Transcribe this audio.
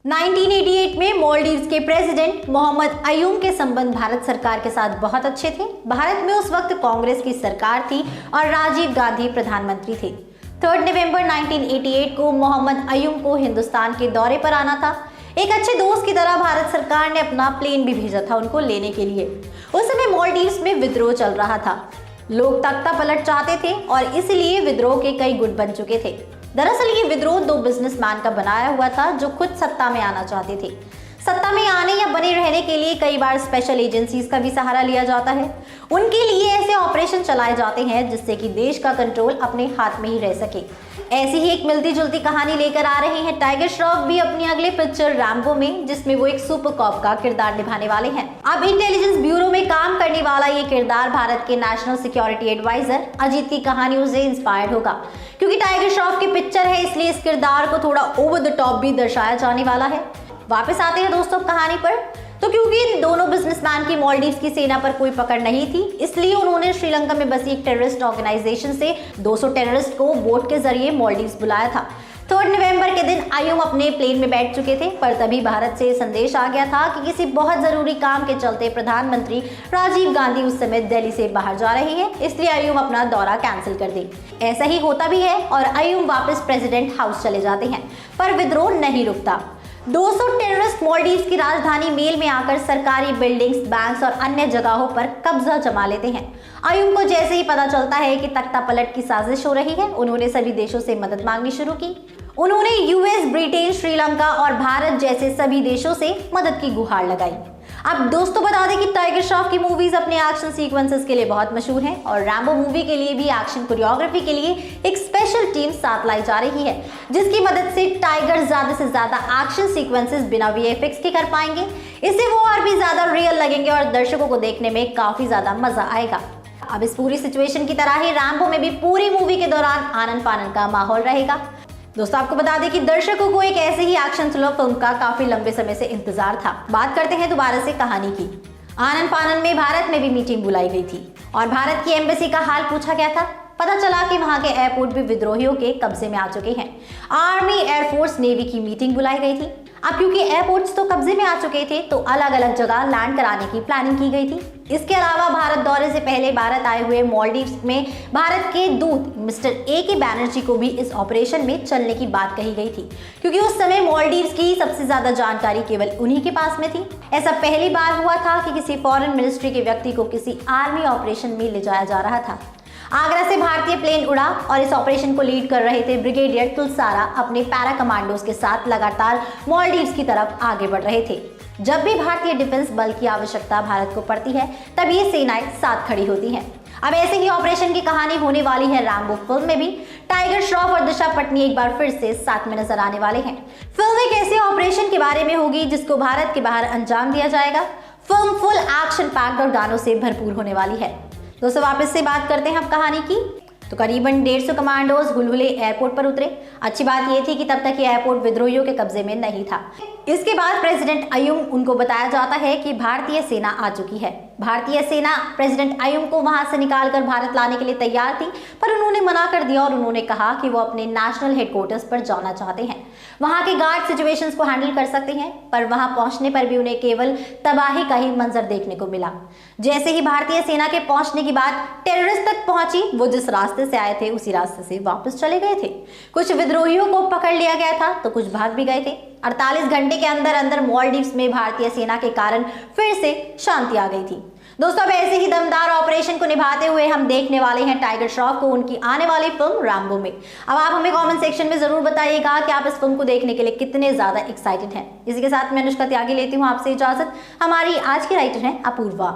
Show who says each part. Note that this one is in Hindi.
Speaker 1: 1988 में मालदीव्स के प्रेसिडेंट मोहम्मद अयूम के संबंध भारत सरकार के साथ बहुत अच्छे थे। भारत में उस वक्त कांग्रेस की सरकार थी और राजीव गांधी प्रधानमंत्री थे। 3 नवंबर 1988 को मोहम्मद अयूम को हिंदुस्तान के दौरे पर आना था। एक अच्छे दोस्त की तरह भारत सरकार ने अपना प्लेन भी भेजा था उनको लेने के लिए। उस समय मालदीव्स में विद्रोह चल रहा था। लोग तख्ता पलट चाहते थे और इसलिए विद्रोह के कई गुट बन चुके थे। दरअसल ये विद्रोह 2 बिजनेसमैन का बनाया हुआ था जो खुद सत्ता में आना चाहते थे। सत्ता में आने या बने रहने के लिए कई बार स्पेशल एजेंसीज का भी सहारा लिया जाता है। उनके लिए ऐसे ऑपरेशन चलाए जाते हैं जिससे कि देश का कंट्रोल अपने हाथ में ही रह सके। ऐसी ही एक मिलती जुलती कहानी लेकर आ रहे हैं टाइगर श्रॉफ भी अपनी अगले पिक्चर रैम्बो में, जिसमें वो एक सुपर कॉप का किरदार निभाने वाले हैं। अब इंटेलिजेंस ब्यूरो में काम करने वाला ये किरदार भारत के नेशनल सिक्योरिटी एडवाइजर अजीत की कहानियों से इंस्पायर्ड होगा। क्योंकि टाइगर श्रॉफ की पिक्चर है इसलिए इस किरदार को थोड़ा ओवर द टॉप भी दर्शाया जाने वाला है। वापस आते हैं दोस्तों कहानी पर। तो क्योंकि इन दोनों बिजनेसमैन की मालदीव्स की सेना पर कोई पकड़ नहीं थी, इसलिए उन्होंने श्रीलंका में बसी एक टेररिस्ट ऑर्गेनाइजेशन से 200 टेररिस्ट को बोट के जरिए मालदीव्स बुलाया था। 3 नवंबर के दिन अयूम अपने प्लेन में बैठ चुके थे, पर तभी भारत से संदेश आ गया था कि किसी बहुत जरूरी काम के चलते प्रधानमंत्री राजीव गांधी उस समय दिल्ली से बाहर जा रहे हैं, इसलिए अयूम अपना दौरा कैंसिल कर दे। ऐसा ही होता भी है और अयूम वापस प्रेसिडेंट हाउस चले जाते हैं, पर विद्रोह नहीं रुकता। 200 टेररिस्ट मालदीव्स की राजधानी मेल में आकर सरकारी बिल्डिंग्स, बैंक्स और अन्य जगहों पर कब्जा जमा लेते हैं। अयूम को जैसे ही पता चलता है कि तख्ता पलट की साजिश हो रही है, उन्होंने सभी देशों से मदद मांगनी शुरू की। उन्होंने यूएस, ब्रिटेन, श्रीलंका और भारत जैसे सभी देशों से मदद की गुहार लगाई। अब दोस्तों बता दें कि टाइगर श्रॉफ की मूवीज अपने एक्शन सीक्वेंसेस के लिए बहुत मशहूर हैं और रैम्बो मूवी के लिए भी एक्शन कोरियोग्राफी के लिए एक स्पेशल टीम साथ लाई जा रही है, जिसकी मदद से टाइगर ज्यादा से ज्यादा एक्शन सीक्वेंसेस बिना वीएफएक्स के कर पाएंगे। इससे वो और भी ज्यादा रियल लगेंगे और दर्शकों को देखने में काफी ज्यादा मजा आएगा। अब इस पूरी सिचुएशन की तरह ही रैम्बो में भी पूरी मूवी के दौरान आनन फानन का माहौल रहेगा। दोस्तों आपको बता दें कि दर्शकों को एक ऐसे ही एक्शन थ्रिलर फिल्म का काफी लंबे समय से इंतजार था। बात करते हैं दोबारा से कहानी की। आनन फानन में भारत में भी मीटिंग बुलाई गई थी और भारत की एम्बेसी का हाल पूछा गया था। पता चला कि वहां के एयरपोर्ट भी विद्रोहियों के कब्जे में आ चुके हैं। आर्मी, एयरफोर्स, नेवी की मीटिंग बुलाई गई थी। अब क्योंकि एयरपोर्ट्स तो कब्जे में आ चुके थे तो अलग अलग जगह लैंड कराने की प्लानिंग की गई थी। इसके अलावा भारत दौरे से पहले भारत आए हुए मालदीव्स में भारत के दूत मिस्टर A.K. बैनर्जी को भी इस ऑपरेशन में चलने की बात कही गई थी, क्योंकि उस समय मालदीव्स की सबसे ज्यादा जानकारी केवल उन्हीं के पास में थी। ऐसा पहली बार हुआ था कि किसी फॉरेन मिनिस्ट्री के व्यक्ति को किसी आर्मी ऑपरेशन में ले जाया जा रहा था। आगरा से भारतीय प्लेन उड़ा और इस ऑपरेशन को लीड कर रहे थे ब्रिगेडियर तुलसारा अपने पैरा कमांडोज के साथ लगातार मालदीव्स की तरफ आगे बढ़ रहे थे। जब भी भारतीय डिफेंस बल की आवश्यकता भारत को पड़ती है तब ये सेनाएं साथ खड़ी होती हैं। अब ऐसे ही ऑपरेशन की कहानी होने वाली है रैम्बो फिल्म में भी। टाइगर श्रॉफ और दिशा पटनी एक बार फिर से साथ में नजर आने वाले हैं। फिल्म एक ऐसे ऑपरेशन के बारे में होगी जिसको भारत के बाहर अंजाम दिया जाएगा। फिल्म फुल एक्शन पैक्ड और गानों से भरपूर होने वाली है। दोस्तों वापस से बात करते हैं अब कहानी की। तो करीबन 150 कमांडोज हुलहुले एयरपोर्ट पर उतरे। अच्छी बात यह थी कि तब तक ये एयरपोर्ट विद्रोहियों के कब्जे में नहीं था। इसके बाद प्रेसिडेंट अयूम उनको बताया जाता है कि भारतीय सेना आ चुकी है। भारतीय सेना प्रेसिडेंट अयूम को वहां से निकालकर भारत लाने के लिए तैयार थी, पर उन्होंने मना कर दिया और उन्होंने कहा कि वो अपने नेशनल हेडक्वार्टर्स पर जाना चाहते हैं। वहां के गार्ड सिचुएशंस को हैंडल कर सकते हैं, पर वहां पहुंचने पर भी उन्हें केवल तबाही का ही मंजर देखने को मिला। जैसे ही भारतीय सेना के पहुंचने की बात टेररिस्ट तक पहुंची, वो जिस रास्ते से आए थे उसी रास्ते से वापस चले गए थे। कुछ विद्रोहियों को पकड़ लिया गया था तो कुछ भाग भी गए थे। 48 घंटे के अंदर अंदर मालदीव्स में भारतीय सेना के कारण फिर से शांति आ गई थी। दोस्तों अब ऐसे ही दमदार ऑपरेशन को निभाते हुए हम देखने वाले हैं टाइगर श्रॉफ को उनकी आने वाली फिल्म रैम्बो में। अब आप हमें कमेंट सेक्शन में जरूर बताइएगा कि आप इस फिल्म को देखने के लिए कितने ज्यादा एक्साइटेड हैं। इसी के साथ मैं अनुष्का त्यागी लेती हूँ आपसे इजाजत। हमारी आज की राइटर हैं अपूर्वा।